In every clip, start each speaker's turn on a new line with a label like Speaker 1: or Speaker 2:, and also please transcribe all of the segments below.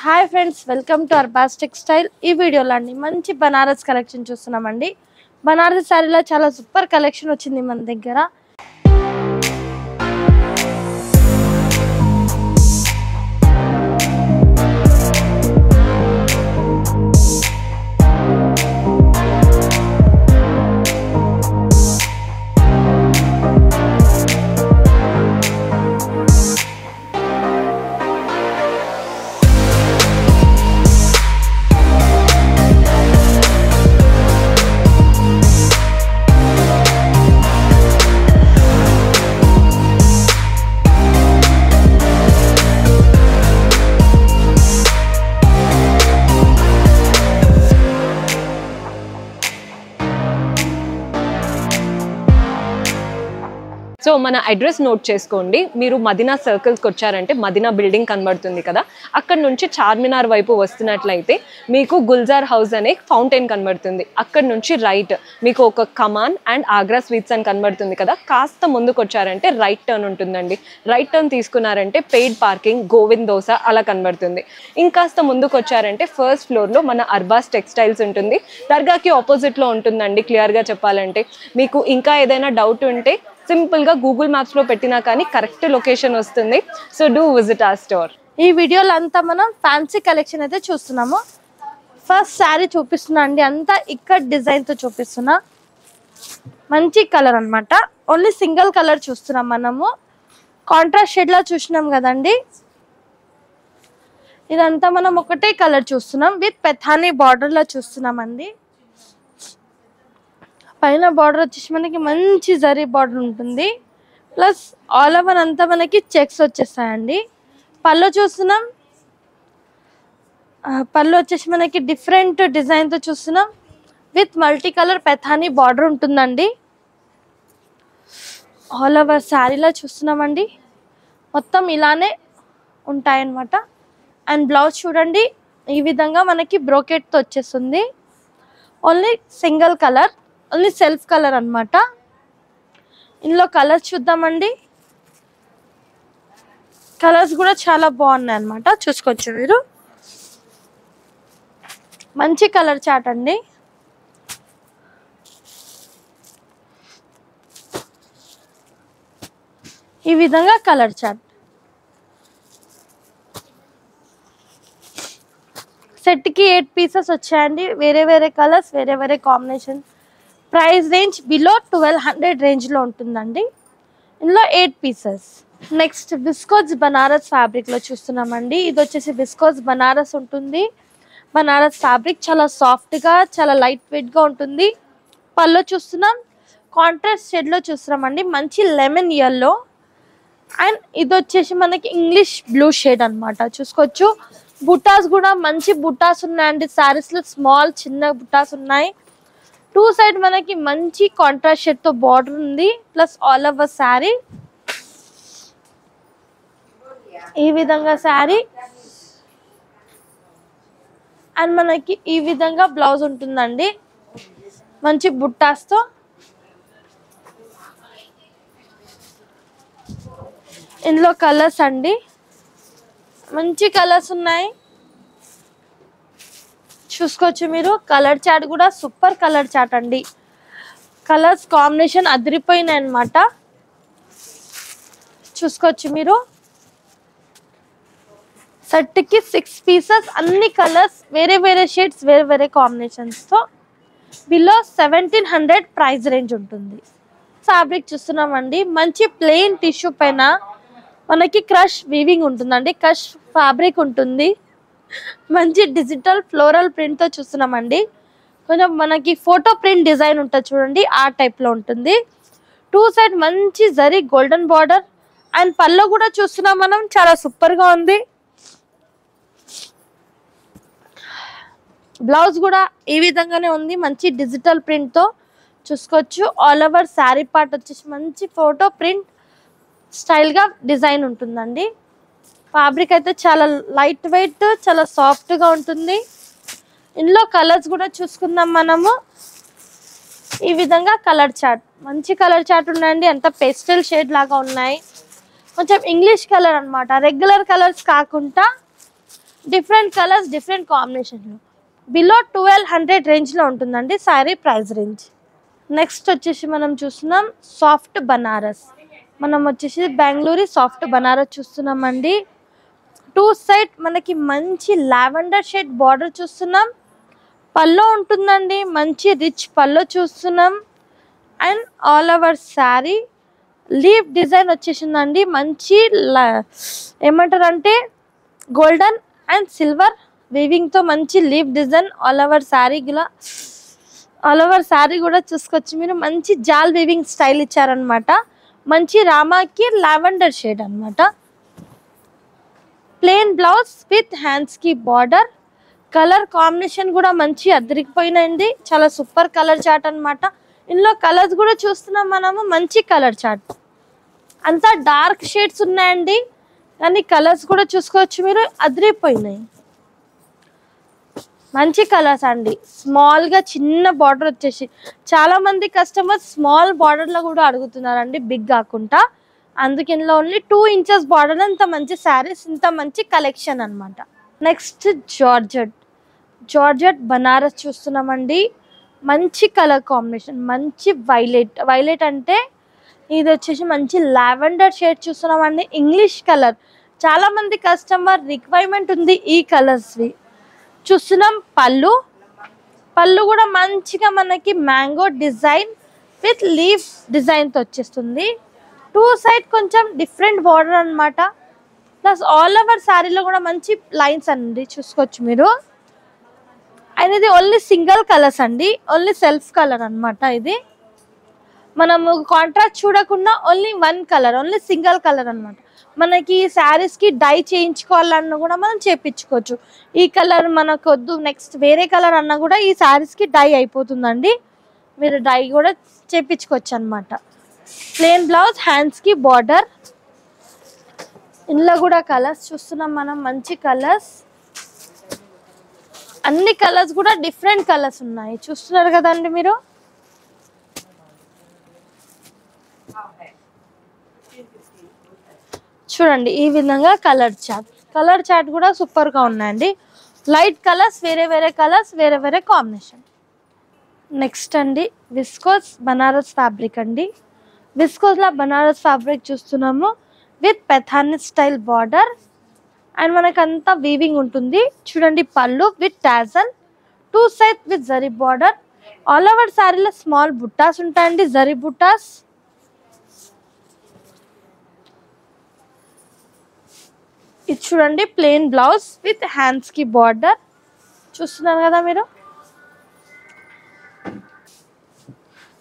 Speaker 1: Hi friends, welcome to Arbaz textile. ఈ వీడియోలో అండి మంచి బనారస్ కలెక్షన్ చూస్తున్నామండి. బనారస్ శారీలో చాలా సూపర్ కలెక్షన్ వచ్చింది మన దగ్గర.
Speaker 2: సో మన అడ్రస్ నోట్ చేసుకోండి. మీరు మదీనా సర్కిల్స్కి వచ్చారంటే మదీనా బిల్డింగ్ కనబడుతుంది కదా, అక్కడ నుంచి చార్మినార్ వైపు వస్తున్నట్లయితే మీకు గుల్జార్ హౌస్ అనే ఫౌంటైన్ కనబడుతుంది. అక్కడ నుంచి రైట్ మీకు ఒక కమాన్ అండ్ ఆగ్రా స్వీట్స్ అని కనబడుతుంది కదా, కాస్త ముందుకు వచ్చారంటే రైట్ టర్న్ ఉంటుందండి. రైట్ టర్న్ తీసుకున్నారంటే పెయిడ్ పార్కింగ్, గోవింద్ దోస అలా కనబడుతుంది. ఇంకాస్త ముందుకు వచ్చారంటే ఫస్ట్ ఫ్లోర్లో మన అర్బాస్ టెక్స్టైల్స్ ఉంటుంది. దర్గాకి ఆపోజిట్లో ఉంటుందండి. క్లియర్గా చెప్పాలంటే మీకు ఇంకా ఏదైనా డౌట్ ఉంటే సింపుల్గా గూగుల్ మ్యాప్స్లో పెట్టినా కానీ కరెక్ట్ లొకేషన్ వస్తుంది. So do visit our store.
Speaker 1: ఈ వీడియోలో అంతా మనం ఫ్యాన్సీ కలెక్షన్ అయితే చూస్తున్నాము. ఫస్ట్ శారీ చూపిస్తున్నా అండి, అంతా ఇక్కడ డిజైన్తో చూపిస్తున్నా. మంచి కలర్ అన్నమాట. ఓన్లీ సింగిల్ కలర్ చూస్తున్నాం మనము. కాంట్రాస్ట్ షేడ్లా చూసినాం కదండి. ఇదంతా మనం ఒకటే కలర్ చూస్తున్నాం. విత్ పెథానీ బార్డర్లో చూస్తున్నామండి. పైన బార్డర్ వచ్చేసి మనకి మంచి జరీ బార్డర్ ఉంటుంది. ప్లస్ ఆల్ ఓవర్ అంతా మనకి చెక్స్ వచ్చేస్తాయండి. పళ్ళు చూస్తున్నాం. పళ్ళు వచ్చేసి మనకి డిఫరెంట్ డిజైన్తో చూస్తున్నాం. విత్ మల్టీ కలర్ పెథానీ బార్డర్ ఉంటుందండి. ఆల్ ఓవర్ శారీలా చూస్తున్నామండి. మొత్తం ఇలానే ఉంటాయన్నమాట. అండ్ బ్లౌజ్ చూడండి, ఈ విధంగా మనకి బ్రోకెట్తో వచ్చేస్తుంది. Only single colour, only self colour అన్నమాట. ఇందులో కలర్స్ చూద్దామండి. కలర్స్ కూడా చాలా బాగున్నాయి అన్నమాట. చూసుకోవచ్చు మీరు. మంచి కలర్ చాట్ అండి. ఈ విధంగా కలర్ చాట్. సెట్కి 8 పీసెస్ వచ్చాయండి. వేరే వేరే కలర్స్, వేరే వేరే కాంబినేషన్. ప్రైస్ రేంజ్ బిలో 1200 రేంజ్లో ఉంటుందండి. ఇందులో 8 పీసెస్. నెక్స్ట్ విస్కోస్ బనారస్ ఫ్యాబ్రిక్లో చూస్తున్నామండి. ఇది వచ్చేసి విస్కోస్ బనారస్ ఉంటుంది. బనారస్ ఫ్యాబ్రిక్ చాలా సాఫ్ట్గా, చాలా లైట్ వెయిట్గా ఉంటుంది. పళ్ళు చూస్తున్నాం, కాంట్రాస్ట్ షేడ్లో చూస్తున్నామండి. మంచి లెమన్ ఎల్లో. అండ్ ఇది వచ్చేసి మనకి ఇంగ్లీష్ బ్లూ షేడ్ అనమాట. చూసుకోవచ్చు. బుట్టాస్ కూడా మంచి బుట్టాస్ ఉన్నాయండి. శారీస్లో స్మాల్ చిన్న బుట్టాస్ ఉన్నాయి. 2 సైడ్ మనకి మంచి కాంట్రాస్ట్ షేడ్ తో బార్డర్ ఉంది. ప్లస్ ఆల్ ఓవర్ శారీ ఈ విధంగా శారీ. అండ్ మనకి ఈ విధంగా బ్లౌజ్ ఉంటుందండి మంచి బుట్టాస్ తో. ఇందులో కలర్స్ అండి, మంచి కలర్స్ ఉన్నాయి. చూసుకోవచ్చు మీరు. కలర్ చాట్ కూడా సూపర్ కలర్ చాట్ అండి. కలర్స్ కాంబినేషన్ అదిరిపోయినాయి అన్నమాట. చూసుకోవచ్చు మీరు. సెట్కి 6 పీసెస్, అన్ని కలర్స్, వేరే వేరే షేడ్స్, వేరే వేరే కాంబినేషన్స్తో. బిలో 1700 ప్రైస్ రేంజ్ ఉంటుంది. ఫ్యాబ్రిక్ చూస్తున్నామండి. మంచి ప్లెయిన్ టిష్యూ పైన మనకి క్రష్ వీవింగ్ ఉంటుందండి. క్రష్ ఫ్యాబ్రిక్ ఉంటుంది. మంచి డిజిటల్ ఫ్లోరల్ ప్రింట్తో చూస్తున్నామండి. కొంచెం మనకి ఫోటో ప్రింట్ డిజైన్ ఉంటుంది చూడండి, ఆ టైప్లో ఉంటుంది. 2 సైడ్ మంచి జరీ గోల్డెన్ బార్డర్. అండ్ పళ్ళు కూడా చూస్తున్నాం మనం, చాలా సూపర్గా ఉంది. బ్లౌజ్ కూడా ఈ విధంగానే ఉంది, మంచి డిజిటల్ ప్రింట్తో. చూసుకోవచ్చు. ఆల్ ఓవర్ శారీ పార్ట్ వచ్చేసి మంచి ఫోటో ప్రింట్ స్టైల్గా డిజైన్ ఉంటుందండి. ఫ్యాబ్రిక్ అయితే చాలా లైట్ వెయిట్, చాలా సాఫ్ట్గా ఉంటుంది. ఇందులో కలర్స్ కూడా చూసుకుందాం మనము. ఈ విధంగా కలర్ చార్ట్, మంచి కలర్ చార్ట్ ఉన్నాయండి. అంత పేస్టల్ షేడ్ లాగా ఉన్నాయి. కొంచెం ఇంగ్లీష్ కలర్ అన్నమాట. రెగ్యులర్ కలర్స్ కాకుండా డిఫరెంట్ కలర్స్ డిఫరెంట్ కాంబినేషన్లో బిలో 1200 రేంజ్లో ఉంటుందండి శారీ ప్రైస్ రేంజ్. నెక్స్ట్ వచ్చేసి మనం చూస్తున్నాం సాఫ్ట్ బనారస్. మనం వచ్చేసి బెంగళూరు సాఫ్ట్ బనారస్ చూస్తున్నామండి. 2 సైడ్ మనకి మంచి లావెండర్ షేడ్ బార్డర్ చూస్తున్నాం. పల్లో ఉంటుందండి, మంచి రిచ్ పల్లో చూస్తున్నాం. And all over sari leaf design వచ్చేసిందండి. మంచి ఏమంటారు అంటే గోల్డెన్ అండ్ సిల్వర్ వీవింగ్తో మంచి leaf design all over sari కూడా చూసుకోవచ్చు మీరు. మంచి జాల్ వీవింగ్ స్టైల్ ఇచ్చారనమాట. మంచి రామాకి లావెండర్ షేడ్ అనమాట. ప్లెయిన్ బ్లౌజ్ విత్ హ్యాండ్స్ కి బార్డర్. కలర్ కాంబినేషన్ కూడా మంచి అదిరిపోయినండి. చాలా సూపర్ కలర్ చార్ట్ అనమాట. ఇందులో కలర్స్ కూడా చూస్తున్నాం మనము. మంచి కలర్ చార్ట్ అంతా డార్క్ షేడ్స్ ఉన్నాయండి, కానీ కలర్స్ కూడా చూసుకోవచ్చు మీరు, అదిరిపోయినాయి. మంచి కలర్స్ అండి. స్మాల్గా చిన్న బార్డర్ వచ్చేసి చాలా మంది కస్టమర్స్ స్మాల్ బార్డర్లో కూడా అడుగుతున్నారండి, బిగ్ కాకుండా. అందుకే ఇందులో ఓన్లీ 2 ఇంచెస్ బార్డర్. ఇంత మంచి శారీస్, ఇంత మంచి కలెక్షన్ అనమాట. నెక్స్ట్ జార్జెట్ బనారస్ చూస్తున్నామండి. మంచి కలర్ కాంబినేషన్, మంచి వైలెట్ అంటే ఇది వచ్చేసి మంచి లావెండర్ షేడ్ చూస్తున్నామండి. ఇంగ్లీష్ కలర్ చాలా మంది కస్టమర్ రిక్వైర్మెంట్ ఉంది ఈ కలర్స్వి. చూస్తున్నాం పళ్ళు కూడా మంచిగా మనకి మ్యాంగో డిజైన్ విత్ లీఫ్ డిజైన్తో వచ్చేస్తుంది. 2 సైడ్ కొంచెం డిఫరెంట్ బార్డర్ అనమాట. ప్లస్ ఆల్ ఓవర్ శారీలో కూడా మంచి లైన్స్ అండి చూసుకోవచ్చు మీరు. అండ్ ఇది ఓన్లీ సింగిల్ కలర్స్ అండి, ఓన్లీ సెల్ఫ్ కలర్ అనమాట. ఇది మనము కాంట్రాస్ట్ చూడకుండా only 1 colour, only single colour అనమాట. మనకి శారీస్కి డై చేయించుకోవాలన్నా కూడా మనం చేయించుకోవచ్చు. ఈ కలర్ మనకు వద్దు, నెక్స్ట్ వేరే కలర్ అన్నా కూడా ఈ శారీస్కి డై అయిపోతుందండి. మీరు డై కూడా చేయించుకోవచ్చు అనమాట. ప్లెయిన్ బ్లౌజ్, హ్యాండ్స్కి బార్డర్. ఇందులో కూడా కలర్స్ చూస్తున్నాం మనం, మంచి కలర్స్. అన్ని కలర్స్ కూడా డిఫరెంట్ కలర్స్ ఉన్నాయి, చూస్తున్నారు కదండి మీరు. చూడండి ఈ విధంగా కలర్ చార్ట్ కూడా సూపర్గా ఉన్నాయండి. లైట్ కలర్స్, వేరే కలర్స్, వేరే కాంబినేషన్. నెక్స్ట్ అండి విస్కోస్ బనారస్ ఫ్యాబ్రిక్ అండి. విస్కోస్లో బనారస్ ఫ్యాబ్రిక్ చూస్తున్నాము విత్ పెథానీ స్టైల్ బార్డర్. అండ్ మనకంతా వీవింగ్ ఉంటుంది. చూడండి పళ్ళు with tassel, 2 side with zari border. All over శారీలో స్మాల్ బుట్టాస్ ఉంటాయండి, జరీ బుట్టాస్. ఇది చూడండి ప్లెయిన్ బ్లౌజ్ విత్ హ్యాండ్స్కి బార్డర్. చూస్తున్నారు కదా మీరు.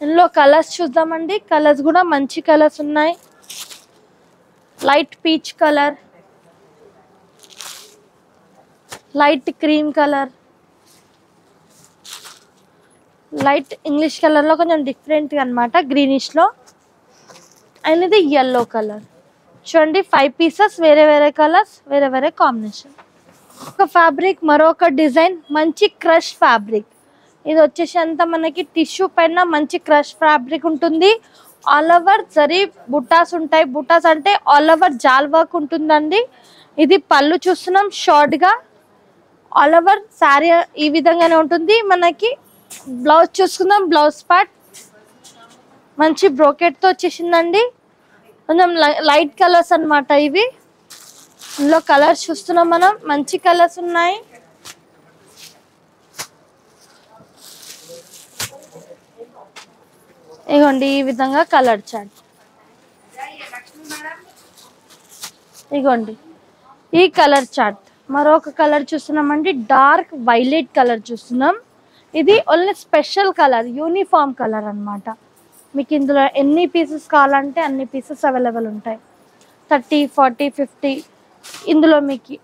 Speaker 1: ఇందులో కలర్స్ చూద్దామండి. కలర్స్ కూడా మంచి కలర్స్ ఉన్నాయి. Light peach colour, light cream colour, light English కలర్లో కొంచెం డిఫరెంట్గా అనమాట, గ్రీనిష్లో. అండ్ ఇది ఎల్లో కలర్. చూడండి 5 పీసెస్, వేరే కలర్స్, వేరే కాంబినేషన్. ఒక ఫ్యాబ్రిక్, మరొక డిజైన్, మంచి క్రష్ ఫ్యాబ్రిక్. ఇది వచ్చేసి అంతా మనకి టిష్యూ పైన మంచి క్రష్ ఫ్యాబ్రిక్ ఉంటుంది. ఆల్ ఓవర్ జరీ బుట్టాస్ ఉంటాయి. బుట్టాస్ అంటే ఆల్ ఓవర్ జాల్ వర్క్ ఉంటుందండి. ఇది పళ్ళు చూస్తున్నాం షార్ట్గా. ఆల్ ఓవర్ శారీ ఈ విధంగానే ఉంటుంది. మనకి బ్లౌజ్ చూసుకుందాం. బ్లౌజ్ పార్ట్ మంచి బ్రోకెట్తో వచ్చేసిందండి. కొంచెం లైట్ కలర్స్ అనమాట ఇవి. ఇందులో కలర్స్ చూస్తున్నాం మనం, మంచి కలర్స్ ఉన్నాయి. ఇగోండి ఈ విధంగా కలర్ చార్ట్. ఇగోండి ఈ కలర్ చార్ట్. మరొక కలర్ చూస్తున్నామండి, డార్క్ వైలెట్ కలర్ చూస్తున్నాం. ఇది only special colour, uniform colour అనమాట. మీకు ఇందులో ఎన్ని పీసెస్ కావాలంటే అన్ని పీసెస్ అవైలబుల్ ఉంటాయి. 30, 40, 50 ఇందులో మీకు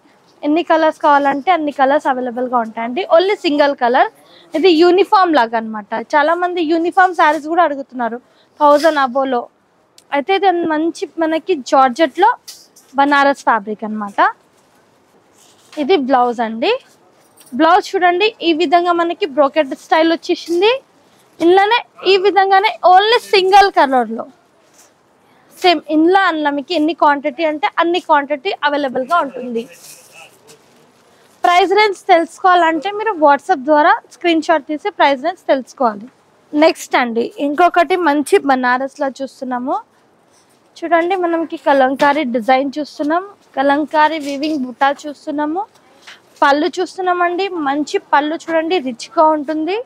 Speaker 1: ఎన్ని కలర్స్ కావాలంటే అన్ని కలర్స్ అవైలబుల్గా ఉంటాయండి. Only single colour. ఇది యూనిఫామ్ లాగా అనమాట. చాలామంది యూనిఫామ్ శారీస్ కూడా అడుగుతున్నారు 1000 అబోలో. అయితే ఇది మంచి మనకి జార్జెట్లో బనారస్ ఫ్యాబ్రిక్ అనమాట. ఇది బ్లౌజ్ అండి. బ్లౌజ్ చూడండి ఈ విధంగా మనకి బ్రోకెట్ స్టైల్ వచ్చేసింది. ఇందులోనే ఈ విధంగానే ఓన్లీ సింగిల్ కలర్లో సేమ్ అందులో మీకు ఎన్ని క్వాంటిటీ అంటే అన్ని క్వాంటిటీ అవైలబుల్గా ఉంటుంది. ప్రైస్ రేంజ్ తెలుసుకోవాలంటే మీరు వాట్సాప్ ద్వారా స్క్రీన్ షాట్ తీసి ప్రైస్ రేంజ్ తెలుసుకోవాలి. నెక్స్ట్ అండి ఇంకొకటి మంచి బనారస్లో చూస్తున్నాము. చూడండి మనకి కలంకారీ డిజైన్ చూస్తున్నాం, కలంకారీ వీవింగ్ బుటా చూస్తున్నాము, పళ్ళు చూస్తున్నామండి. మంచి పళ్ళు చూడండి, రిచ్గా ఉంటుంది,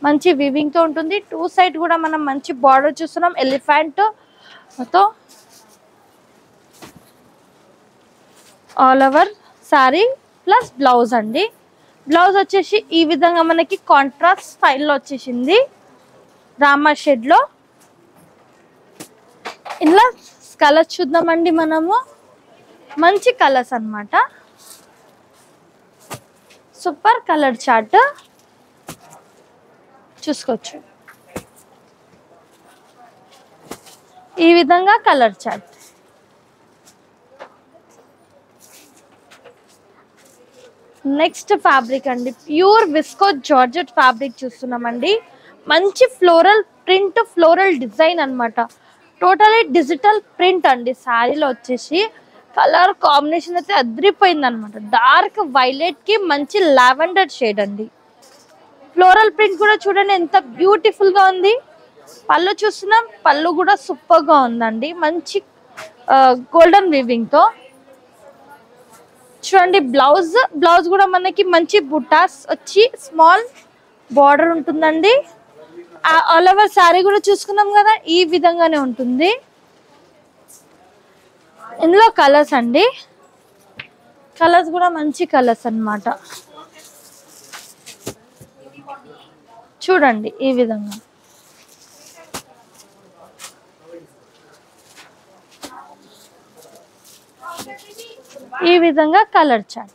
Speaker 1: మంచి వీవింగ్తో ఉంటుంది. 2 సైడ్ కూడా మనం మంచి బార్డర్ చూస్తున్నాం ఎలిఫెంట్తో. All over sari plus blouse అండి. బ్లౌజ్ వచ్చేసి ఈ విధంగా మనకి కాంట్రాస్ట్ స్టైల్లో వచ్చేసింది రామా షేడ్లో. ఇలా కలర్స్ చూద్దామండి మనము. మంచి కలర్స్ అన్నమాట, సూపర్ కలర్ చార్ట్ చూసుకోవచ్చు. ఈ విధంగా కలర్ చార్ట్. నెక్స్ట్ ఫ్యాబ్రిక్ అండి ప్యూర్ విస్కోస్ జార్జెట్ ఫ్యాబ్రిక్ చూస్తున్నామండి. మంచి ఫ్లోరల్ ప్రింట్, ఫ్లోరల్ డిజైన్ అన్నమాట. టోటలీ డిజిటల్ ప్రింట్ అండి. శారీలో వచ్చేసి కలర్ కాంబినేషన్ అయితే అదిరిపోయింది అనమాట. డార్క్ వైలెట్ కి మంచి లావెండర్ షేడ్ అండి. ఫ్లోరల్ ప్రింట్ కూడా చూడండి ఎంత బ్యూటిఫుల్ గా ఉంది. పళ్ళు చూస్తున్నాం, పళ్ళు కూడా సూపర్ గా ఉందండి, మంచి గోల్డెన్ వీవింగ్ తో. చూడండి బ్లౌజ్ కూడా మనకి మంచి బుటాస్ వచ్చి స్మాల్ బార్డర్ ఉంటుందండి. ఆల్ ఓవర్ శారీ కూడా చూసుకున్నాం కదా, ఈ విధంగానే ఉంటుంది. ఇందులో కలర్స్ అండి, కలర్స్ కూడా మంచి కలర్స్ అన్నమాట. చూడండి ఈ విధంగా. ఈ విధంగా కలర్ చార్ట్.